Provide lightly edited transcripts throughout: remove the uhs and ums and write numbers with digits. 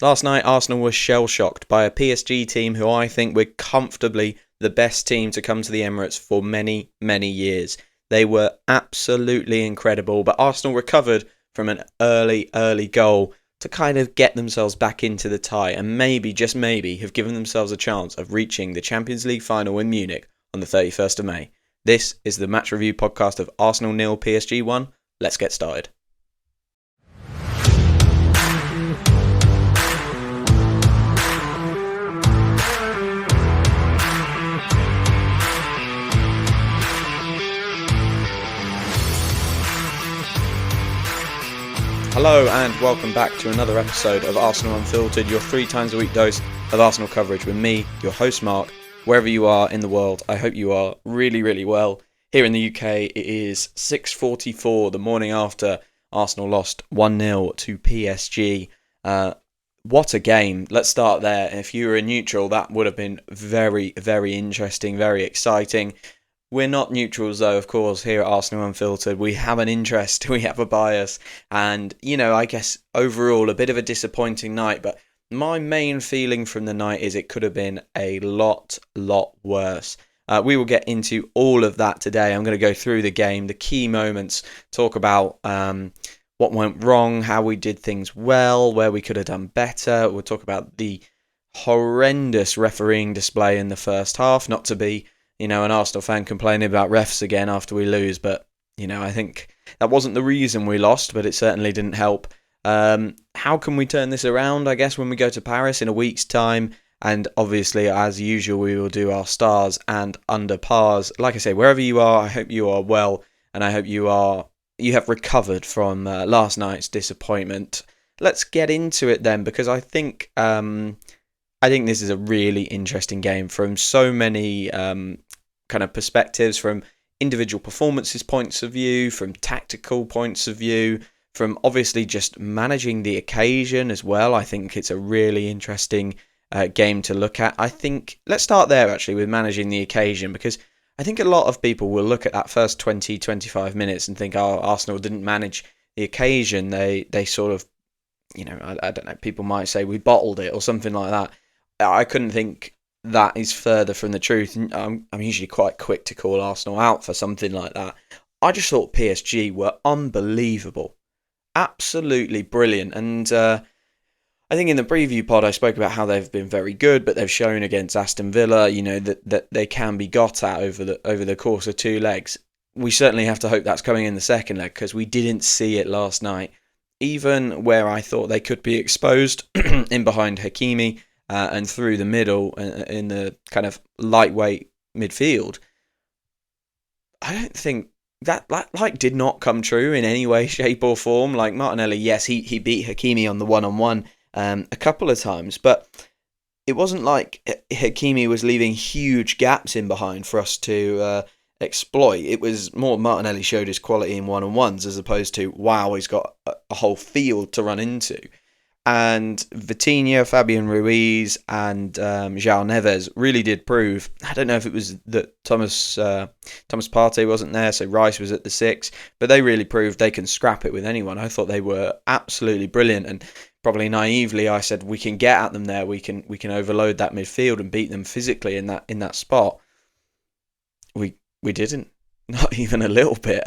Last night, Arsenal was shell-shocked by a PSG team who I think were comfortably the best team to come to the Emirates for many, many years. They were absolutely incredible, but Arsenal recovered from an early goal to kind of get themselves back into the tie and maybe, just maybe, have given themselves a chance of reaching the Champions League final in Munich on the 31st of May. This is the match review podcast of Arsenal 0, PSG 1. Let's get started. Hello and welcome back to another episode of Arsenal Unfiltered, your 3 times a week dose of Arsenal coverage with me, your host Mark. Wherever you are in the world, I hope you are really well. Here in the UK, it is 6:44 the morning after Arsenal lost 1-0 to PSG. What a game. Let's start there. If you were a neutral, that would have been very interesting, very exciting. We're not neutrals though, of course, here at Arsenal Unfiltered. We have an interest, we have a bias, and, I guess overall a bit of a disappointing night, but my main feeling from the night is it could have been a lot worse. We will get into all of that today. I'm going to go through the game, the key moments, talk about what went wrong, how we did things well, where we could have done better. We'll talk about the horrendous refereeing display in the first half, not to be an Arsenal fan complaining about refs again after we lose, but, I think that wasn't the reason we lost, but it certainly didn't help. How can we turn this around, I guess, when we go to Paris in a week's time? And obviously, as usual, we will do our stars and under pars. Like I say, wherever you are, I hope you are well, and I hope you have recovered from last night's disappointment. Let's get into it then, because I think this is a really interesting game from so many kind of perspectives, from individual performances points of view, from tactical points of view, from obviously just managing the occasion as well. I think it's a really interesting game to look at. I think let's start there actually with managing the occasion, because I think a lot of people will look at that first 20-25 minutes and think, oh, Arsenal didn't manage the occasion. They sort of, I don't know, people might say we bottled it or something like that. I couldn't think that is further from the truth. I'm usually quite quick to call Arsenal out for something like that. I just thought PSG were unbelievable. Absolutely brilliant. And I think in the preview pod I spoke about how they've been very good, but they've shown against Aston Villa, that they can be got at over the course of 2 legs. We certainly have to hope that's coming in the second leg, because we didn't see it last night. Even where I thought they could be exposed in behind Hakimi, and through the middle in the kind of lightweight midfield, I don't think that did not come true in any way, shape or form. Like Martinelli, yes, he beat Hakimi on the one-on-one a couple of times, but it wasn't like Hakimi was leaving huge gaps in behind for us to exploit. It was more Martinelli showed his quality in one-on-ones as opposed to, wow, he's got a whole field to run into. And Vitinha, Fabian Ruiz and João Neves really did prove. I don't know if it was that Thomas Partey wasn't there, so Rice was at the 6, but they really proved they can scrap it with anyone. I thought they were absolutely brilliant, and probably naively I said we can get at them there, we can overload that midfield and beat them physically in that spot. We didn't, not even a little bit.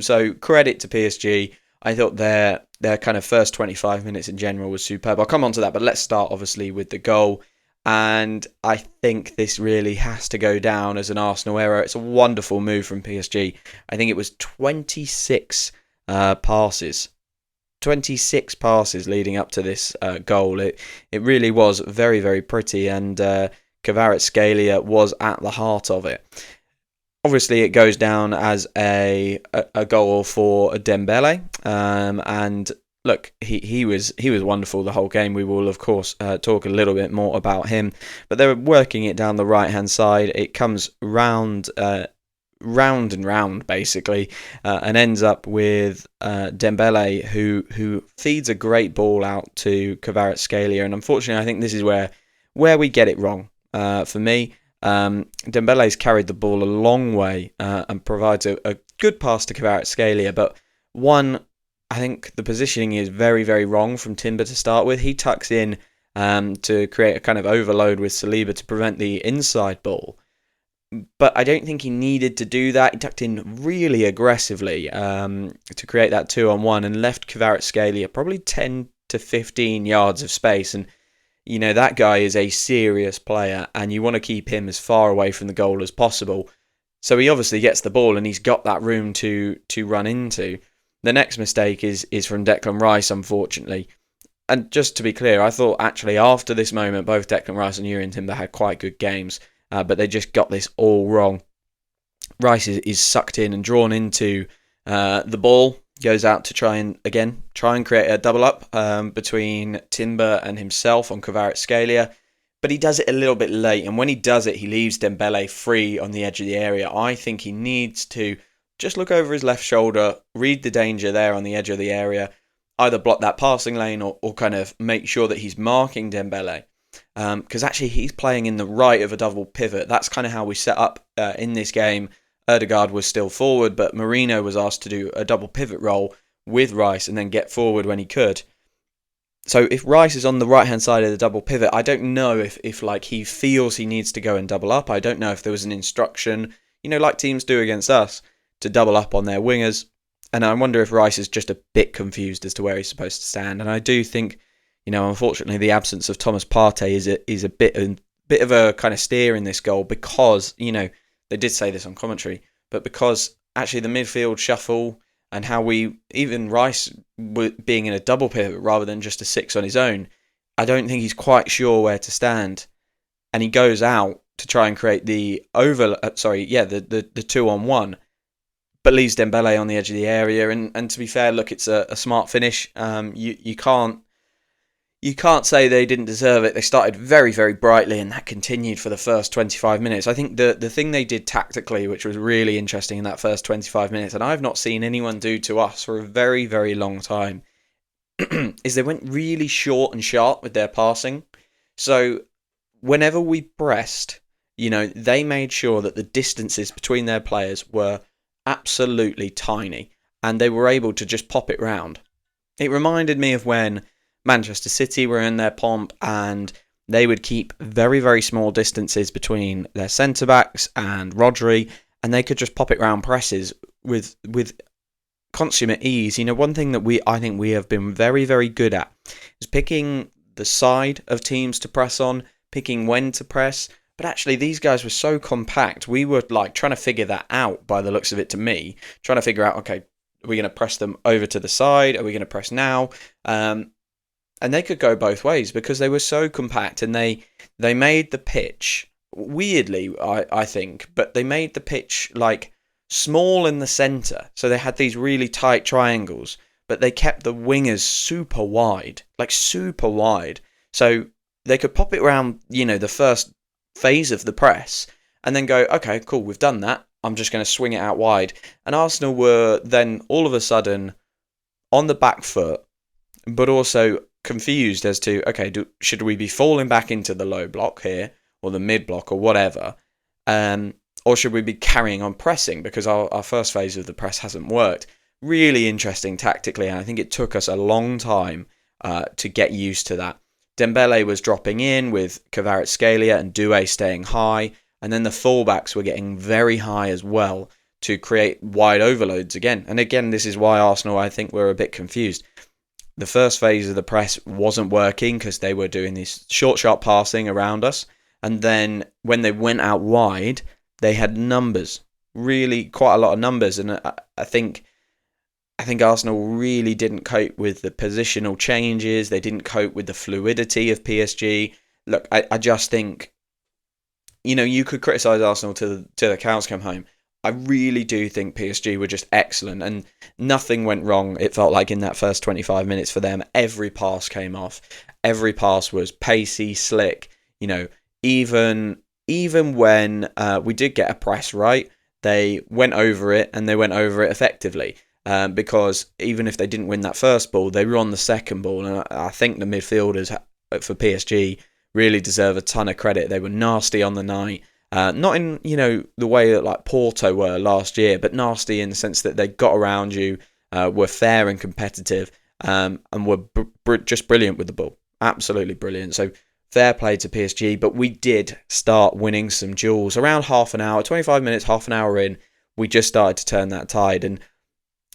So credit to PSG. I thought their kind of first 25 minutes in general was superb. I'll come on to that, but let's start obviously with the goal. And I think this really has to go down as an Arsenal error. It's a wonderful move from PSG. I think it was 26 passes. 26 passes leading up to this goal. It really was very pretty, and Kvaratskhelia was at the heart of it. Obviously, it goes down as a goal for Dembele, and look, he was wonderful the whole game. We will, of course, talk a little bit more about him, but they're working it down the right-hand side. It comes round and round, basically, and ends up with Dembele, who feeds a great ball out to Kvaratskhelia, and unfortunately, I think this is where we get it wrong. For me, Dembele's carried the ball a long way and provides a good pass to Kvaratskhelia, but I think the positioning is very, very wrong from Timber to start with. He tucks in to create a kind of overload with Saliba to prevent the inside ball. But I don't think he needed to do that. He tucked in really aggressively to create that 2-on-1 and left Kvaratskhelia probably 10 to 15 yards of space. And, that guy is a serious player and you want to keep him as far away from the goal as possible. So he obviously gets the ball and he's got that room to run into. The next mistake is from Declan Rice, unfortunately. And just to be clear, I thought actually after this moment, both Declan Rice and Jurrien Timber had quite good games. But they just got this all wrong. Rice is sucked in and drawn into the ball, goes out to try and create a double up between Timber and himself on Kvaratskhelia. But he does it a little bit late, and when he does it, he leaves Dembele free on the edge of the area. I think he needs to just look over his left shoulder, read the danger there on the edge of the area, either block that passing lane or kind of make sure that he's marking Dembele. Because actually he's playing in the right of a double pivot. That's kind of how we set up in this game. Ødegaard was still forward, but Marino was asked to do a double pivot role with Rice and then get forward when he could. So if Rice is on the right-hand side of the double pivot, I don't know if he feels he needs to go and double up. I don't know if there was an instruction, like teams do against us, to double up on their wingers. And I wonder if Rice is just a bit confused as to where he's supposed to stand. And I do think, unfortunately, the absence of Thomas Partey is a bit of a kind of steer in this goal because, they did say this on commentary, but because actually the midfield shuffle and how even Rice being in a double pivot rather than just a 6 on his own, I don't think he's quite sure where to stand. And he goes out to try and create the 2-on-1, but leaves Dembele on the edge of the area. And to be fair, look, it's a smart finish. You can't say they didn't deserve it. They started very, very brightly, and that continued for the first 25 minutes. I think the thing they did tactically, which was really interesting in that first 25 minutes, and I've not seen anyone do to us for a very, very long time, is they went really short and sharp with their passing. So whenever we pressed, they made sure that the distances between their players were absolutely tiny, and they were able to just pop it round. It reminded me of when Manchester City were in their pomp and they would keep very, very small distances between their centre-backs and Rodri, and they could just pop it round presses with consummate ease. One thing that I think we have been very, very good at is picking the side of teams to press on, picking when to press. But actually, these guys were so compact. We were trying to figure that out by the looks of it to me, trying to figure out, okay, are we going to press them over to the side? Are we going to press now? And they could go both ways because they were so compact, and they made the pitch, weirdly, I think, but they made the pitch small in the centre. So they had these really tight triangles, but they kept the wingers super wide. So they could pop it around, the first phase of the press and then go, okay, cool, we've done that. I'm just going to swing it out wide. And Arsenal were then all of a sudden on the back foot, but also confused as to, okay, should we be falling back into the low block here or the mid block or whatever, or should we be carrying on pressing because our first phase of the press hasn't worked? Really interesting tactically, and I think it took us a long time to get used to that. Dembele was dropping in with Kvaratskhelia and Doué staying high, and then the fullbacks were getting very high as well to create wide overloads again. And again, this is why Arsenal, I think, were a bit confused. The first phase of the press wasn't working because they were doing this short, sharp passing around us. And then when they went out wide, they had numbers, really quite a lot of numbers. And I think Arsenal really didn't cope with the positional changes. They didn't cope with the fluidity of PSG. Look, I just think, you could criticise Arsenal till the cows come home. I really do think PSG were just excellent and nothing went wrong, it felt like, in that first 25 minutes for them. Every pass came off. Every pass was pacey, slick. Even when we did get a press right, they went over it and they went over it effectively. Because even if they didn't win that first ball, they were on the second ball. And I think the midfielders for PSG really deserve a ton of credit. They were nasty on the night. Not in, the way that Porto were last year, but nasty in the sense that they got around you, were fair and competitive, and were just brilliant with the ball. Absolutely brilliant. So fair play to PSG, but we did start winning some duels around half an hour, 25 minutes, half an hour in. We just started to turn that tide. And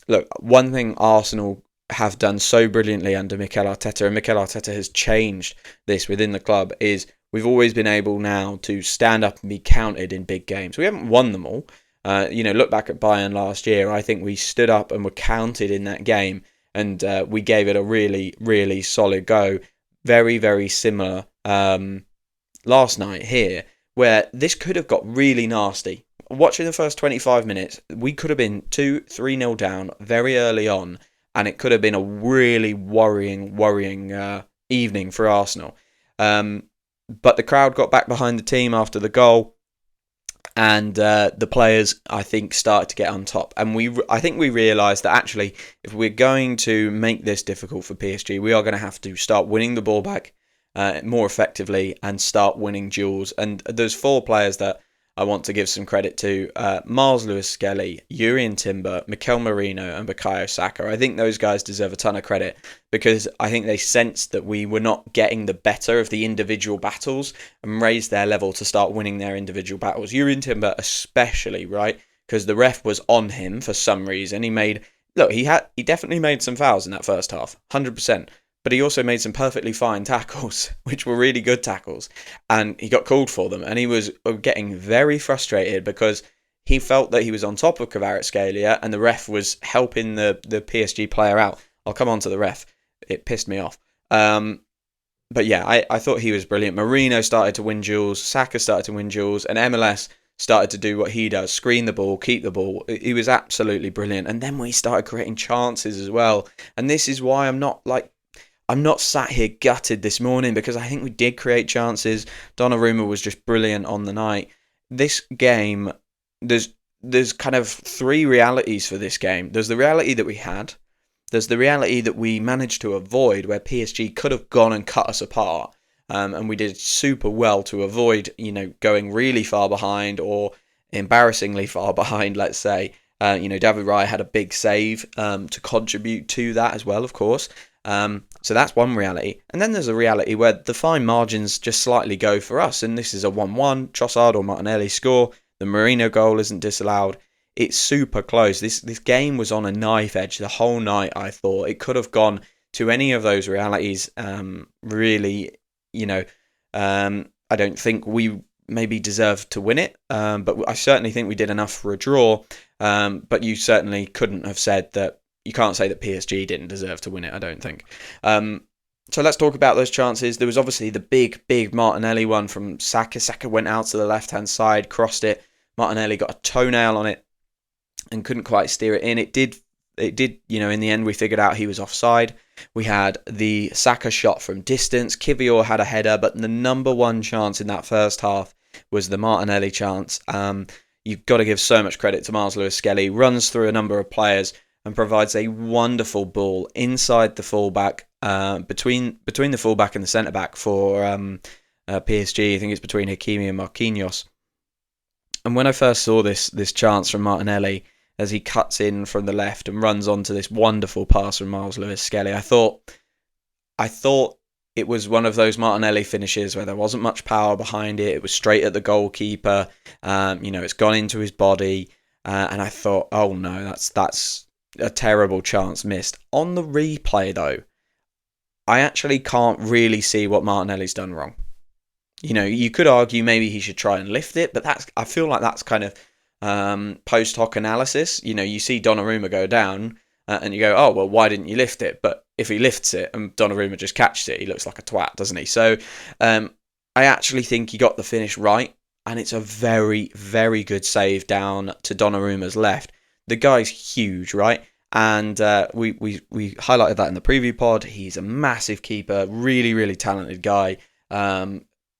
look, one thing Arsenal have done so brilliantly under Mikel Arteta, and Mikel Arteta has changed this within the club, is we've always been able now to stand up and be counted in big games. We haven't won them all. Look back at Bayern last year. I think we stood up and were counted in that game, and we gave it a really, really solid go. Very, very similar last night here, where this could have got really nasty. Watching the first 25 minutes, we could have been 2-3-0 down very early on, and it could have been a really worrying evening for Arsenal. But the crowd got back behind the team after the goal, and the players, I think, started to get on top. And I think we realised that actually, if we're going to make this difficult for PSG, we are going to have to start winning the ball back more effectively and start winning duels. And there's 4 players that I want to give some credit to: Miles Lewis-Skelly, Yuri Timber, Mikel Merino and Bukayo Saka. I think those guys deserve a ton of credit, because I think they sensed that we were not getting the better of the individual battles and raised their level to start winning their individual battles. Yuri Timber especially, right? Because the ref was on him for some reason. He definitely made some fouls in that first half, 100%. But he also made some perfectly fine tackles, which were really good tackles. And he got called for them. And he was getting very frustrated because he felt that he was on top of Kvaratskhelia and the ref was helping the PSG player out. I'll come on to the ref. It pissed me off. But yeah, I thought he was brilliant. Marino started to win duels. Saka started to win duels. And MLS started to do what he does: screen the ball, keep the ball. He was absolutely brilliant. And then we started creating chances as well. And this is why I'm not sat here gutted this morning, because I think we did create chances. Donnarumma was just brilliant on the night. This game, there's kind of 3 realities for this game. There's the reality that we had. There's the reality that we managed to avoid, where PSG could have gone and cut us apart. And we did super well to avoid, going really far behind or embarrassingly far behind, let's say. David Raya had a big save to contribute to that as well, of course. So that's one reality. And then there's a reality where the fine margins just slightly go for us. And this is a 1-1. Trossard or Martinelli score. The Merino goal isn't disallowed. It's super close. This game was on a knife edge the whole night, I thought. It could have gone to any of those realities. Really, I don't think we maybe deserved to win it. But I certainly think we did enough for a draw. But you certainly couldn't have said that. You can't say that PSG didn't deserve to win it, I don't think. So let's talk about those chances. There was obviously the big Martinelli one from Saka. Saka went out to the left-hand side, crossed it. Martinelli got a toenail on it and couldn't quite steer it in. It did, in the end we figured out he was offside. We had the Saka shot from distance. Kivior had a header, but the number one chance in that first half was the Martinelli chance. You've got to give so much credit to Miles Lewis-Skelly. Runs through a number of players and provides a wonderful ball inside the fullback, between the fullback and the centre-back for PSG. I think it's between Hakimi and Marquinhos. And when I first saw this chance from Martinelli, as he cuts in from the left and runs onto this wonderful pass from Miles Lewis-Skelly, I thought it was one of those Martinelli finishes where there wasn't much power behind it. It was straight at the goalkeeper. It's gone into his body. And I thought, oh no, that's a terrible chance missed. On the replay, though, I actually can't really see what Martinelli's done wrong. You could argue maybe he should try and lift it, but I feel like that's kind of post hoc analysis. You see Donnarumma go down and you go, oh, well, why didn't you lift it? But if he lifts it and Donnarumma just catches it, he looks like a twat, doesn't he? So I actually think he got the finish right, and it's a very, very good save down to Donnarumma's left. The guy's huge, right? And we highlighted that in the preview pod. He's a massive keeper, really, really talented guy.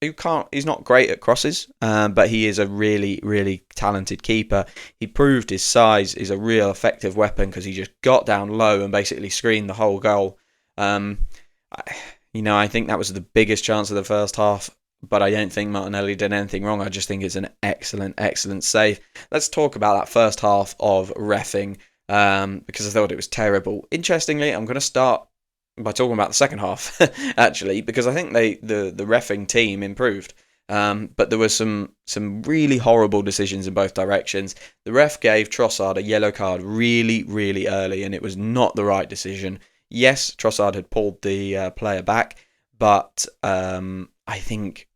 He's not great at crosses, but he is a really, really talented keeper. He proved his size is a real effective weapon, because he just got down low and basically screened the whole goal. I think that was the biggest chance of the first half, but I don't think Martinelli did anything wrong. I just think it's an excellent, excellent save. Let's talk about that first half of reffing, because I thought it was terrible. Interestingly, I'm going to start by talking about the second half, actually, because I think the reffing team improved. But there were some really horrible decisions in both directions. The ref gave Trossard a yellow card really, really early, and it was not the right decision. Yes, Trossard had pulled the player back, but I think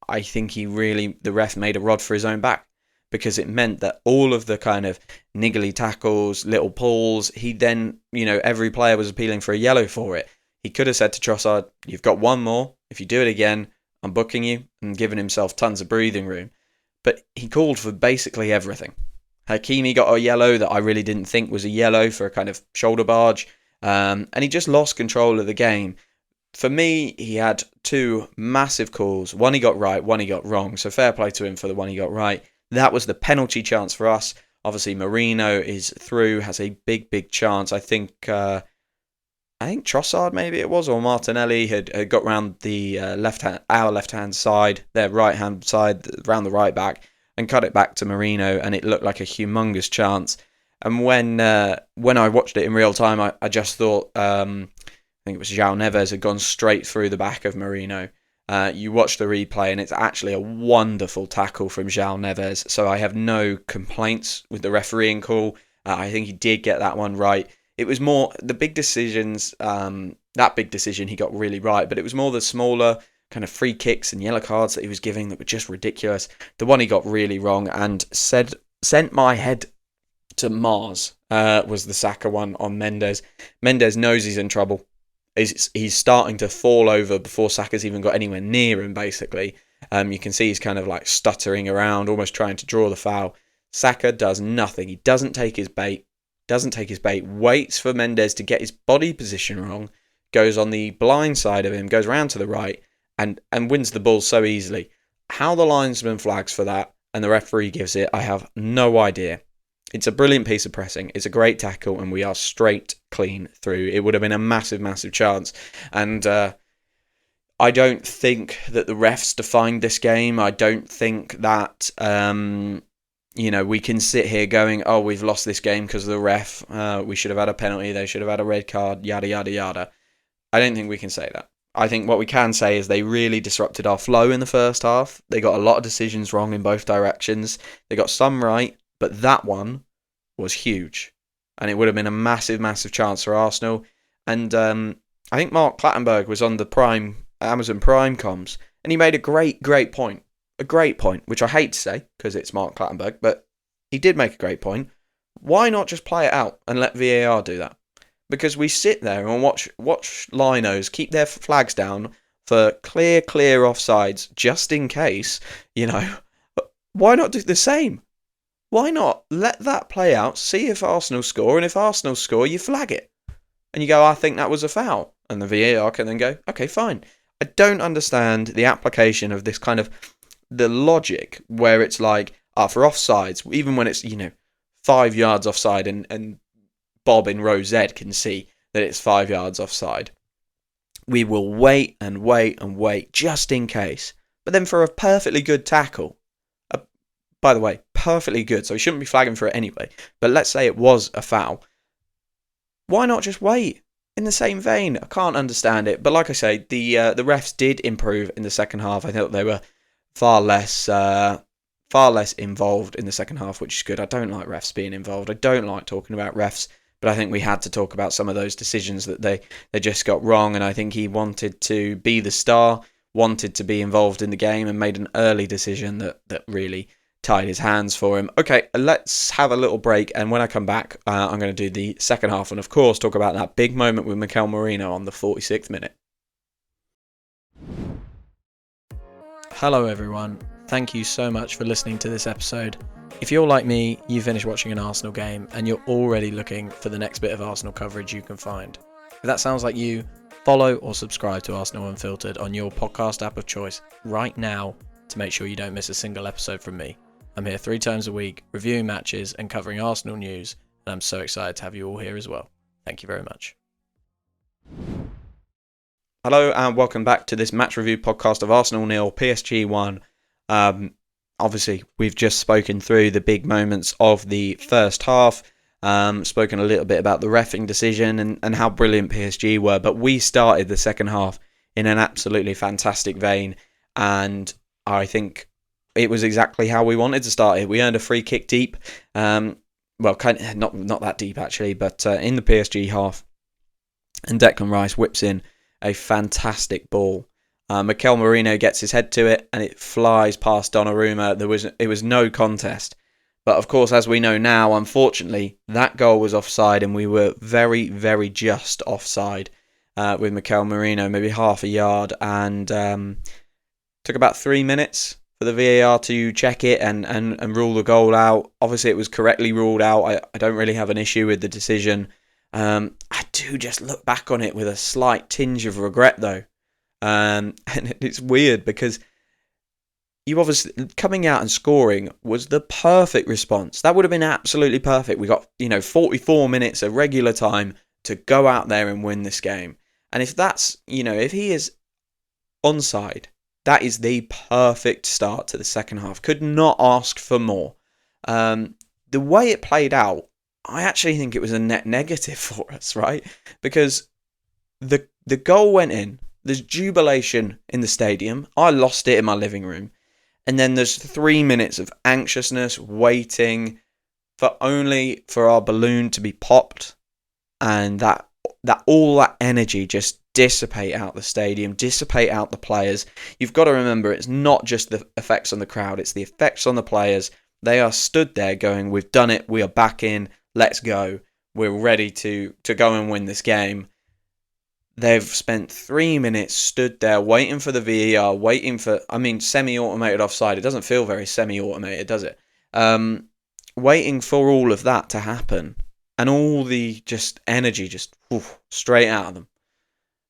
the ref made a rod for his own back, because it meant that all of the kind of niggly tackles, little pulls, he then, every player was appealing for a yellow for it. He could have said to Trossard, "You've got one more. If you do it again, I'm booking you," and given himself tons of breathing room. But he called for basically everything. Hakimi got a yellow that I really didn't think was a yellow for a kind of shoulder barge, and he just lost control of the game. For me, he had two massive calls. One he got right, one he got wrong. So fair play to him for the one he got right. That was the penalty chance for us. Obviously, Marino is through, has a big chance. I think Trossard, maybe it was, or Martinelli had got round the our left-hand side, their right-hand side, round the right back, and cut it back to Marino, and it looked like a humongous chance. And when I watched it in real time, I just thought, I think it was João Neves had gone straight through the back of Marino. You watch the replay, and it's actually a wonderful tackle from João Neves, so I have no complaints with the refereeing call. I think he did get that one right. It was more the big decisions, that big decision he got really right, but it was more the smaller kind of free kicks and yellow cards that he was giving that were just ridiculous. The one he got really wrong and sent my head to Mars was the Saka one on Mendes. Mendes knows he's in trouble. He's starting to fall over before Saka's even got anywhere near him, basically. You can see he's kind of like stuttering around, almost trying to draw the foul. Saka does nothing. He doesn't take his bait, waits for Mendes to get his body position wrong, goes on the blind side of him, goes round to the right, and wins the ball so easily. How the linesman flags for that and the referee gives it, I have no idea. It's a brilliant piece of pressing. It's a great tackle, and we are straight clean through. It would have been a massive chance. And I don't think that the refs defined this game. I don't think that, we can sit here going, "Oh, we've lost this game because of the ref. We should have had a penalty. They should have had a red card, yada, yada, yada." I don't think we can say that. I think what we can say is they really disrupted our flow in the first half. They got a lot of decisions wrong in both directions. They got some right, but that one was huge. And it would have been a massive chance for Arsenal. And I think Mark Clattenburg was on the Amazon Prime comms, and he made a great point. A great point, which I hate to say, because it's Mark Clattenburg, but he did make a great point. Why not just play it out and let VAR do that? Because we sit there and watch linos keep their flags down for clear offsides, just in case, Why not do the same? Why not let that play out, see if Arsenal score, and if Arsenal score, you flag it. And you go, "I think that was a foul." And the VAR can then go, "Okay, fine." I don't understand the application of this kind of, the logic where it's like, for offsides, even when it's, 5 yards offside and Bob in row Z can see that it's 5 yards offside. We will wait just in case. But then for a perfectly good tackle, by the way, perfectly good, so he shouldn't be flagging for it anyway, but let's say it was a foul, why not just wait? In the same vein, I can't understand it. But like I say, the refs did improve in the second half. I thought they were far less involved in the second half, which is good. I don't like refs being involved. I don't like talking about refs, but I think we had to talk about some of those decisions that they just got wrong, and I think he wanted to be the star, wanted to be involved in the game, and made an early decision that really tied his hands for him. Okay, let's have a little break, and when I come back, I'm going to do the second half, and of course talk about that big moment with Mikel Merino on the 46th minute. Hello everyone, thank you so much for listening to this episode. If you're like me, you finished watching an Arsenal game, and you're already looking for the next bit of Arsenal coverage you can find. If that sounds like you, follow or subscribe to Arsenal Unfiltered on your podcast app of choice right now to make sure you don't miss a single episode from me. I'm here 3 times a week, reviewing matches and covering Arsenal news, and I'm so excited to have you all here as well. Thank you very much. Hello and welcome back to this match review podcast of Arsenal 0, PSG 1. Obviously, we've just spoken through the big moments of the first half. spoken a little bit about the reffing decision and how brilliant PSG were. But we started the second half in an absolutely fantastic vein, and I think it was exactly how we wanted to start it. We earned a free kick deep, well, kind of not that deep actually, but in the PSG half, and Declan Rice whips in a fantastic ball. Mikel Merino gets his head to it, and it flies past Donnarumma. It was no contest. But of course, as we know now, unfortunately, that goal was offside, and we were very, very just offside with Mikel Merino, maybe half a yard, and took about 3 minutes for the VAR to check it and rule the goal out. Obviously, it was correctly ruled out. I don't really have an issue with the decision. I do just look back on it with a slight tinge of regret, though. And it's weird because you obviously coming out and scoring was the perfect response. That would have been absolutely perfect. We got 44 minutes of regular time to go out there and win this game. And if that's if he is onside, that is the perfect start to the second half. Could not ask for more. The way it played out, I actually think it was a net negative for us, right? Because the goal went in. There's jubilation in the stadium. I lost it in my living room. And then there's 3 minutes of anxiousness, waiting for our balloon to be popped, and that all that energy just dissipate out the stadium, dissipate out the players. You've got to remember, it's not just the effects on the crowd, it's the effects on the players. They are stood there going, we've done it, we are back in, let's go. We're ready to go and win this game. They've spent 3 minutes stood there waiting for the VAR, waiting for, semi-automated offside. It doesn't feel very semi-automated, does it? Waiting for all of that to happen. And all the just energy just straight out of them.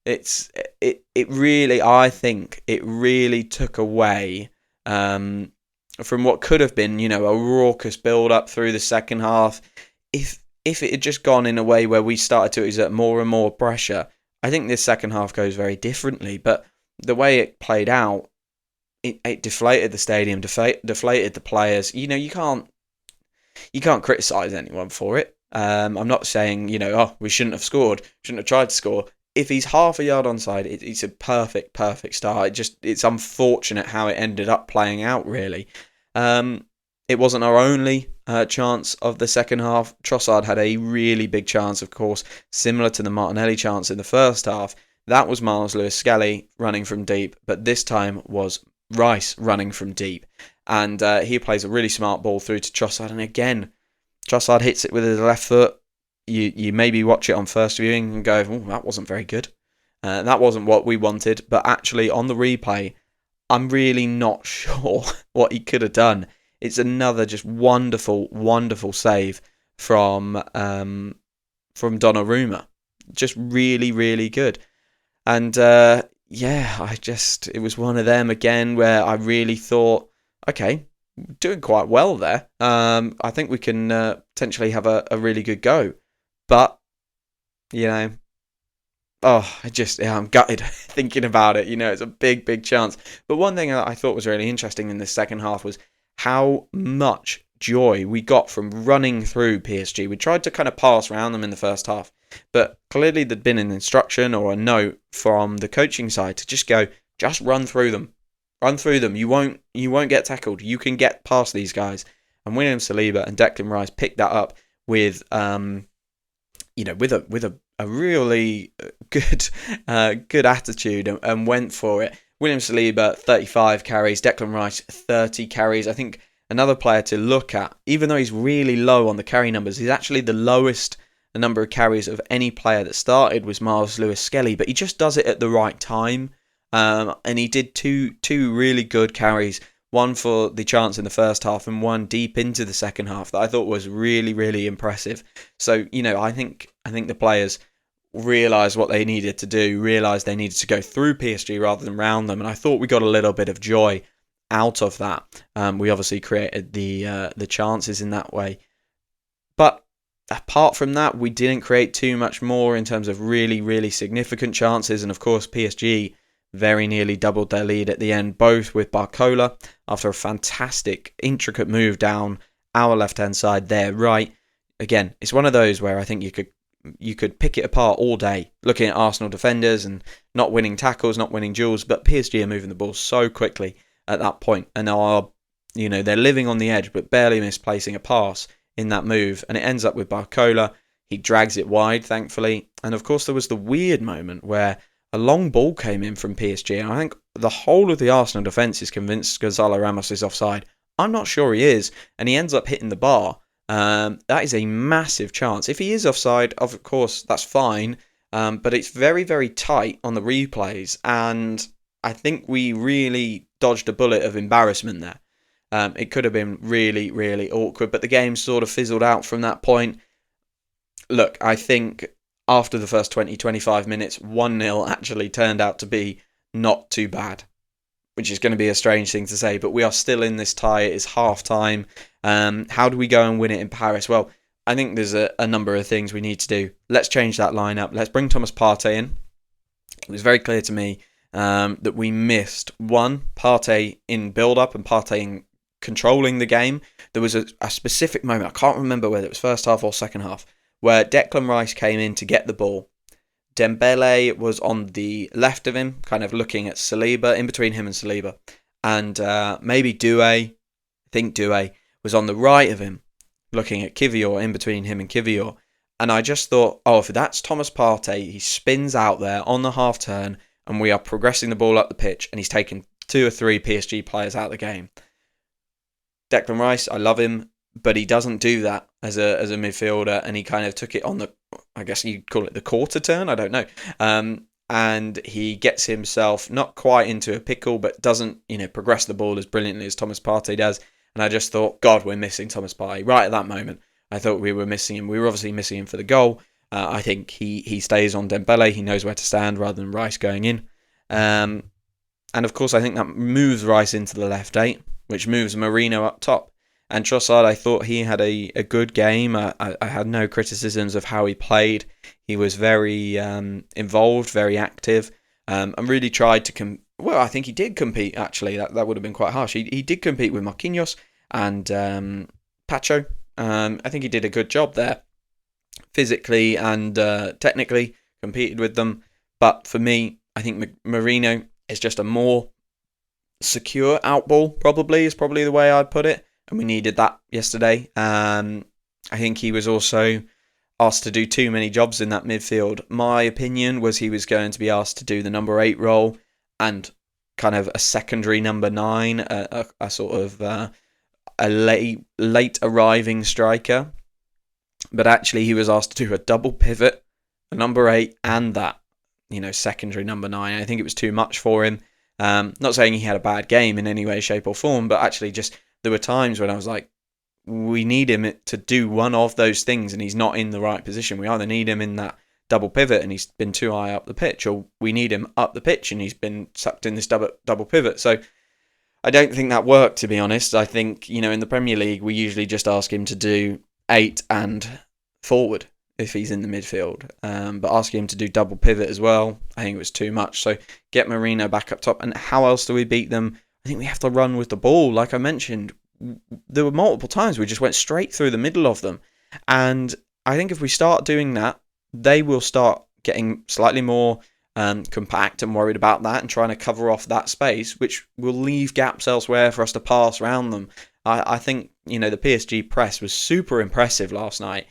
It really, I think, it really took away from what could have been, a raucous build-up through the second half. If it had just gone in a way where we started to exert more and more pressure, I think this second half goes very differently. But the way it played out, it deflated the stadium, deflated the players. You can't criticise anyone for it. I'm not saying, we shouldn't have scored, shouldn't have tried to score. If he's half a yard onside, it's a perfect start. It's unfortunate how it ended up playing out, really. It wasn't our only chance of the second half. Trossard had a really big chance, of course, similar to the Martinelli chance in the first half. That was Miles Lewis-Skelly running from deep, but this time was Rice running from deep. And he plays a really smart ball through to Trossard, and again, Trossard hits it with his left foot. You maybe watch it on first viewing and go, that wasn't very good. That wasn't what we wanted. But actually, on the replay, I'm really not sure what he could have done. It's another just wonderful, wonderful save from Donnarumma. Just really, really good. And it was one of them again where I really thought, okay, doing quite well there. I think we can potentially have a really good go. But, I'm gutted thinking about it. It's a big, big chance. But one thing that I thought was really interesting in the second half was how much joy we got from running through PSG. We tried to kind of pass around them in the first half, but clearly there'd been an instruction or a note from the coaching side to just run through them. Run through them. You won't get tackled. You can get past these guys. And William Saliba and Declan Rice picked that up with a really good attitude and went for it. William Saliba, 35 carries. Declan Rice, 30 carries. I think another player to look at, even though he's really low on the carry numbers, he's actually the lowest number of carries of any player that started was Miles Lewis-Skelly, but he just does it at the right time. And he did two really good carries, one for the chance in the first half and one deep into the second half that I thought was really, really impressive. So, I think the players realised what they needed to do, realised they needed to go through PSG rather than round them, and I thought we got a little bit of joy out of that. We obviously created the chances in that way. But apart from that, we didn't create too much more in terms of really, really significant chances, and of course PSG very nearly doubled their lead at the end, both with Barcola after a fantastic, intricate move down our left-hand side, their right. again, it's one of those where I think you could pick it apart all day, looking at Arsenal defenders and not winning tackles, not winning duels, but PSG are moving the ball so quickly at that point and they're living on the edge but barely misplacing a pass in that move, and it ends up with Barcola. He drags it wide, thankfully, and of course there was the weird moment where a long ball came in from PSG, and I think the whole of the Arsenal defence is convinced Gonzalo Ramos is offside. I'm not sure he is, and he ends up hitting the bar. That is a massive chance. If he is offside, of course, that's fine, but it's very, very tight on the replays, and I think we really dodged a bullet of embarrassment there. It could have been really, really awkward, but the game sort of fizzled out from that point. Look, I think after the first 20-25 minutes, 1-0 actually turned out to be not too bad, which is going to be a strange thing to say, but we are still in this tie. It is half-time. How do we go and win it in Paris? Well, I think there's a number of things we need to do. Let's change that lineup. Let's bring Thomas Partey in. It was very clear to me that we missed, one, Partey in build-up and Partey in controlling the game. There was a specific moment, I can't remember whether it was first half or second half, where Declan Rice came in to get the ball. Dembele was on the left of him, kind of looking at Saliba, in between him and Saliba. And maybe Doué, I think Doué, was on the right of him, looking at Kivior, in between him and Kivior. And I just thought, if that's Thomas Partey, he spins out there on the half turn, and we are progressing the ball up the pitch, and he's taken 2 or 3 PSG players out of the game. Declan Rice, I love him, but he doesn't do that as a midfielder, and he kind of took it on the, I guess you'd call it the quarter turn, I don't know. And he gets himself not quite into a pickle, but doesn't, progress the ball as brilliantly as Thomas Partey does. And I just thought, God, we're missing Thomas Partey. Right at that moment, I thought we were missing him. We were obviously missing him for the goal. I think he stays on Dembele. He knows where to stand rather than Rice going in. And of course, I think that moves Rice into the left 8, which moves Marino up top. And Trossard, I thought he had a good game. I had no criticisms of how he played. He was very involved, very active, and really tried to I think he did compete, actually. That would have been quite harsh. He did compete with Marquinhos and Pacho. I think he did a good job there. Physically and technically competed with them. But for me, I think Marino is just a more secure outball, probably the way I'd put it. And we needed that yesterday. I think he was also asked to do too many jobs in that midfield. My opinion was he was going to be asked to do the number 8 role and kind of a secondary number 9, a sort of a late arriving striker. But actually he was asked to do a double pivot, a number 8, and that, secondary number 9. I think it was too much for him. Not saying he had a bad game in any way, shape or form, but actually just there were times when I was like, we need him to do one of those things and he's not in the right position. We either need him in that double pivot and he's been too high up the pitch, or we need him up the pitch and he's been sucked in this double pivot. So I don't think that worked, to be honest. I think, in the Premier League, we usually just ask him to do 8 and forward if he's in the midfield. But asking him to do double pivot as well, I think it was too much. So get Marino back up top. And how else do we beat them? I think we have to run with the ball. Like I mentioned, there were multiple times we just went straight through the middle of them. And I think if we start doing that, they will start getting slightly more compact and worried about that and trying to cover off that space, which will leave gaps elsewhere for us to pass around them. I think, the PSG press was super impressive last night.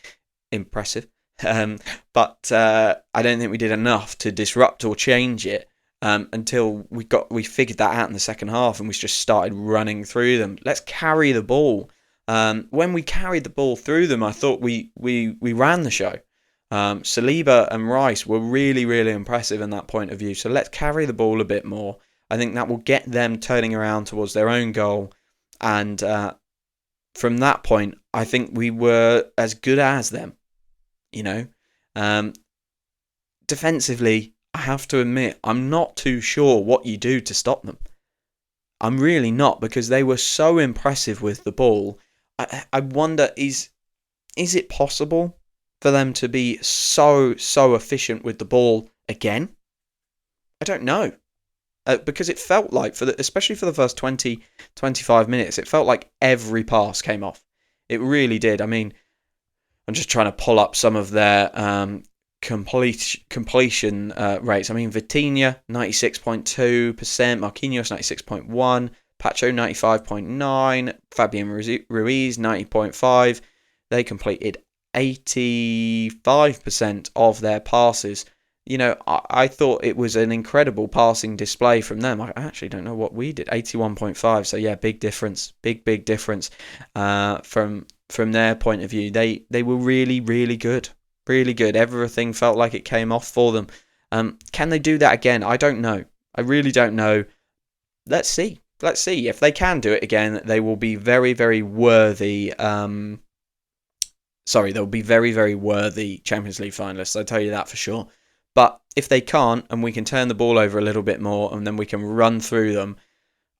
But I don't think we did enough to disrupt or change it. Until we figured that out in the second half and we just started running through them. Let's carry the ball. When we carried the ball through them, I thought we ran the show. Saliba and Rice were really, really impressive in that point of view. So let's carry the ball a bit more. I think that will get them turning around towards their own goal. And from that point, I think we were as good as them. Defensively, I have to admit, I'm not too sure what you do to stop them. I'm really not, because they were so impressive with the ball. I wonder, is it possible for them to be so efficient with the ball again? I don't know. Because it felt like, especially for the first 20-25 minutes, it felt like every pass came off. It really did. I mean, I'm just trying to pull up some of their completion rates. I mean, Vitinha 96.2%, Marquinhos 96.1%, Pacho 95.9%, Fabian Ruiz 90.5%. They completed 85% of their passes. I thought it was an incredible passing display from them. I actually don't know what we did. 81.5. So yeah, big difference. Big difference from their point of view. They were really, really good. Really good. Everything felt like it came off for them. Can they do that again? I don't know. I really don't know. Let's see. If they can do it again, they will be very, very worthy. They'll be very, very worthy Champions League finalists. I'll tell you that for sure. But if they can't, and we can turn the ball over a little bit more, and then we can run through them,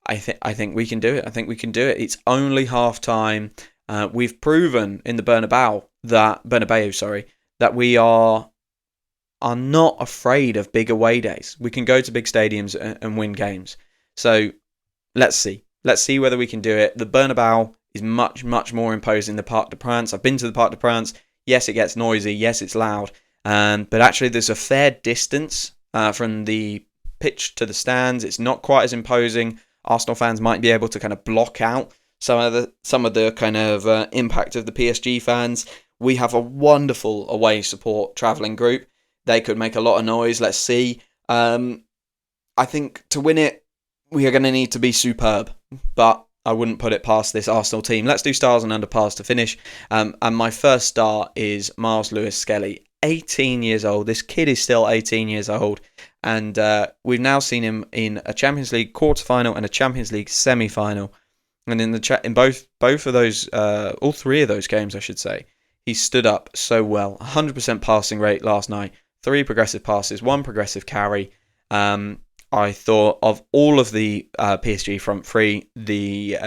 I think we can do it. It's only half time. We've proven in the Bernabeu that we are not afraid of big away days. We can go to big stadiums and win games. So let's see. Let's see whether we can do it. The Bernabeu is much, much more imposing than the Parc des Princes. I've been to the Parc des Princes. Yes, it gets noisy. Yes, it's loud. But actually, there's a fair distance from the pitch to the stands. It's not quite as imposing. Arsenal fans might be able to kind of block out some of the kind of impact of the PSG fans. We have a wonderful away support travelling group. They could make a lot of noise. Let's see. I think to win it, we are going to need to be superb. But I wouldn't put it past this Arsenal team. Let's do stars and underpars to finish. And my first star is Miles Lewis-Skelly. 18 years old. This kid is still 18 years old. And we've now seen him in a Champions League quarter-final and a Champions League semi-final. And in both of those, all three of those games, I should say, he stood up so well. 100% passing rate last night. 3 progressive passes, 1 progressive carry. I thought of all of the PSG front three, the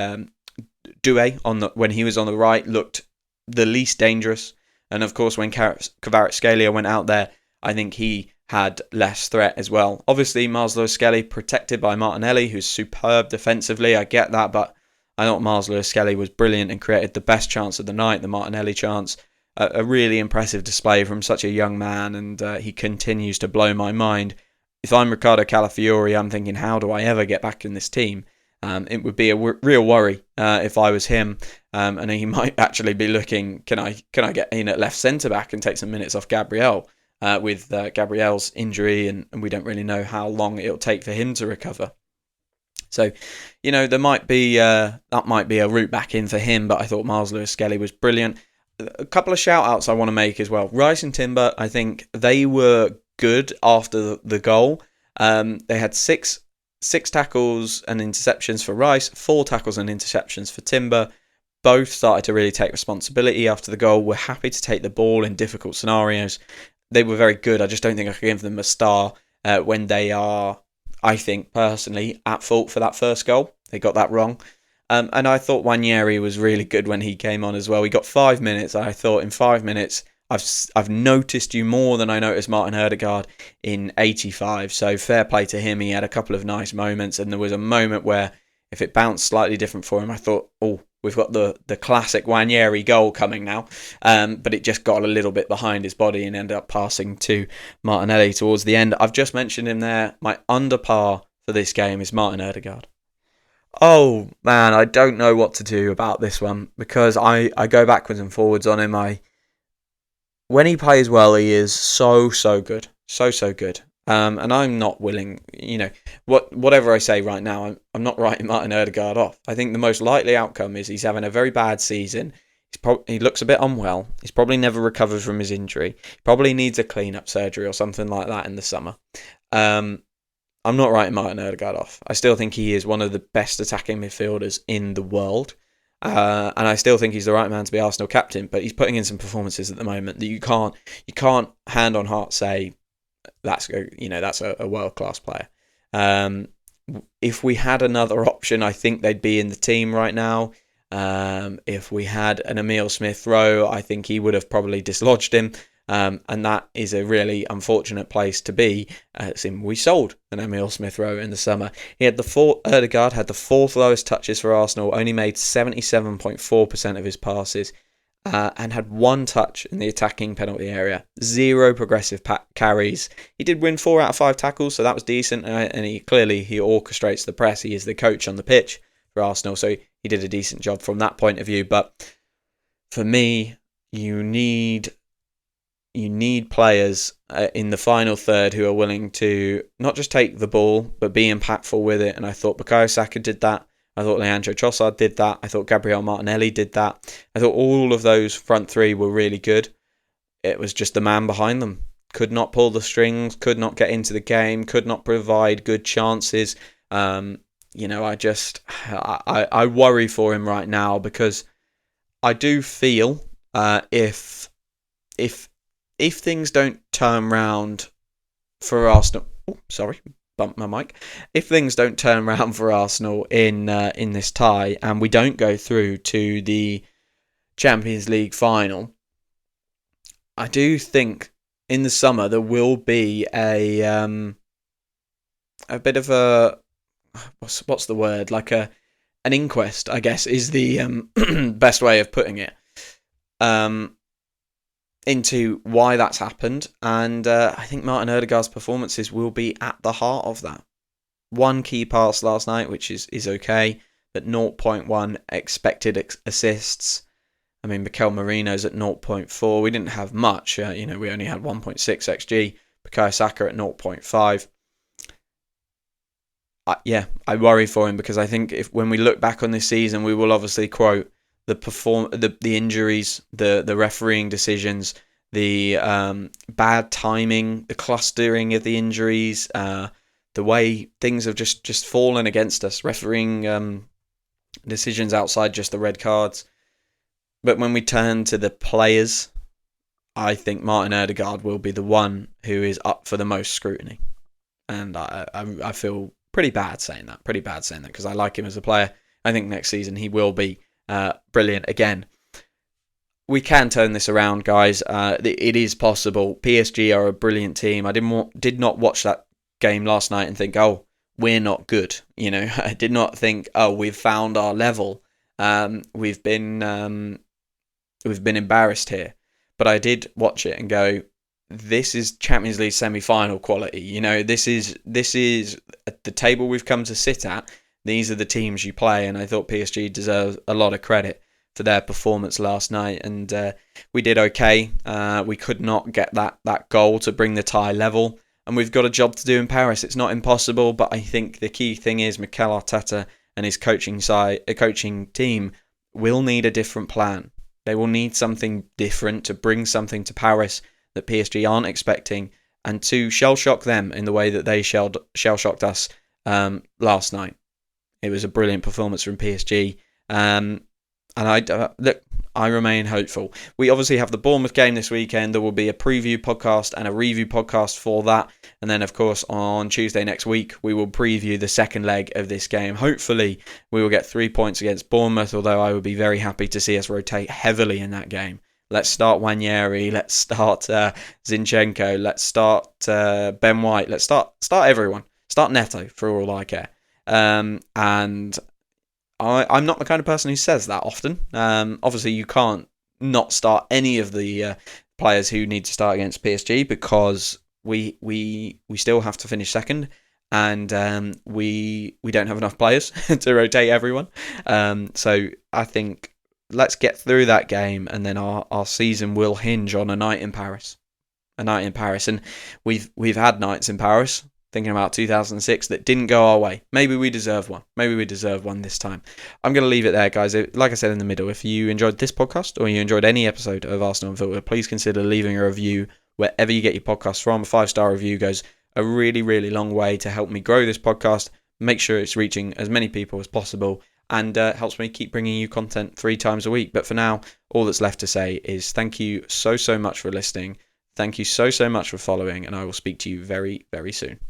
Doué when he was on the right looked the least dangerous. And of course, when Kvaratskhelia went out there, I think he had less threat as well. Obviously, Miles Lewis-Skelly protected by Martinelli, who's superb defensively. I get that, but I thought Miles Lewis-Skelly was brilliant and created the best chance of the night, the Martinelli chance. A really impressive display from such a young man, and he continues to blow my mind. If I'm Riccardo Calafiori, I'm thinking, how do I ever get back in this team? It would be a real worry if I was him, and he might actually be looking, can I get in at left centre-back and take some minutes off Gabriel with Gabriel's injury, and we don't really know how long it'll take for him to recover. So, there might be that might be a route back in for him, but I thought Miles Lewis-Skelly was brilliant. A couple of shout-outs I want to make as well. Rice and Timber, I think they were good after the goal. They had six tackles and interceptions for Rice, 4 tackles and interceptions for Timber. Both started to really take responsibility after the goal. Were happy to take the ball in difficult scenarios. They were very good. I just don't think I could give them a star when they are, I think, personally, at fault for that first goal. They got that wrong. And I thought Nwaneri was really good when he came on as well. He got 5 minutes. I thought in 5 minutes, I've noticed you more than I noticed Martin Ødegaard in 85. So fair play to him. He had a couple of nice moments. And there was a moment where if it bounced slightly different for him, I thought, oh, we've got the classic Nwaneri goal coming now. But it just got a little bit behind his body and ended up passing to Martinelli towards the end. I've just mentioned him there. My under par for this game is Martin Ødegaard. Oh, man, I don't know what to do about this one because I go backwards and forwards on him. When he plays well, he is so good. So good. And I'm not willing, whatever I say right now, I'm not writing Martin Ødegaard off. I think the most likely outcome is he's having a very bad season. He looks a bit unwell. He's probably never recovered from his injury. He probably needs a clean-up surgery or something like that in the summer. I'm not writing Martin Ødegaard off. I still think he is one of the best attacking midfielders in the world. And I still think he's the right man to be Arsenal captain, but he's putting in some performances at the moment that you can't hand on heart say that's a world-class player. If we had another option, I think they'd be in the team right now. If we had an Emile Smith-Rowe, I think he would have probably dislodged him. And that is a really unfortunate place to be. We sold an Emile Smith-Rowe in the summer. Ødegaard had the 4th lowest touches for Arsenal, only made 77.4% of his passes. and had one touch in the attacking penalty area. 0 progressive carries. He did win 4 out of 5 tackles, so that was decent. And he orchestrates the press. He is the coach on the pitch for Arsenal, so he did a decent job from that point of view. But for me, you need players in the final third who are willing to not just take the ball, but be impactful with it. And I thought Bukayo Saka did that. I thought Leandro Trossard did that. I thought Gabriel Martinelli did that. I thought all of those front three were really good. It was just the man behind them. Could not pull the strings, could not get into the game, could not provide good chances. I worry for him right now, because I do feel if things don't turn round for Arsenal... Oh, sorry, bumped my mic. If things don't turn round for Arsenal in this tie, and we don't go through to the Champions League final, I do think in the summer there will be a bit of a... What's the word? Like an inquest, I guess, is the best way of putting it. Into why that's happened, and I think Martin Odegaard's performances will be at the heart of that. One key pass last night, which is okay, but 0.1 expected assists. I mean, Mikel Merino's at 0.4. We didn't have much. We only had 1.6 XG. Bukayo Saka at 0.5. I worry for him, because I think when we look back on this season, we will obviously quote the injuries, the refereeing decisions, the bad timing, the clustering of the injuries, the way things have just fallen against us, refereeing decisions outside just the red cards. But when we turn to the players, I think Martin Odegaard will be the one who is up for the most scrutiny, and I feel pretty bad saying that, because I like him as a player. I think next season he will be brilliant again. We can turn this around, guys. It is possible. PSG are a brilliant team. I did not watch that game last night and think, oh, we're not good. I did not think, oh, we've found our level. We've been embarrassed here. But I did watch it and go, this is Champions League semi-final quality. This is the table we've come to sit at. These are the teams you play, and I thought PSG deserves a lot of credit for their performance last night, and we did okay. We could not get that goal to bring the tie level, and we've got a job to do in Paris. It's not impossible, but I think the key thing is Mikel Arteta and his coaching team will need a different plan. They will need something different to bring something to Paris that PSG aren't expecting, and to shell-shock them in the way that they shell-shocked us last night. It was a brilliant performance from PSG. And I remain hopeful. We obviously have the Bournemouth game this weekend. There will be a preview podcast and a review podcast for that. And then, of course, on Tuesday next week, we will preview the second leg of this game. Hopefully, we will get 3 points against Bournemouth, although I would be very happy to see us rotate heavily in that game. Let's start Wanyeri. Let's start Zinchenko. Let's start Ben White. Let's start everyone. Start Neto, for all I care. And I'm not the kind of person who says that often. Obviously, you can't not start any of the players who need to start against PSG, because we still have to finish second, and we don't have enough players to rotate everyone. So I think let's get through that game, and then our season will hinge on a night in Paris. And we've had nights in Paris, thinking about 2006, that didn't go our way. Maybe we deserve one. Maybe we deserve one this time. I'm going to leave it there, guys. Like I said in the middle, if you enjoyed this podcast or you enjoyed any episode of Arsenal Unfiltered, please consider leaving a review wherever you get your podcasts from. A 5-star review goes a really, really long way to help me grow this podcast, make sure it's reaching as many people as possible, and helps me keep bringing you content 3 times a week. But for now, all that's left to say is thank you so much for listening. Thank you so much for following, and I will speak to you very, very soon.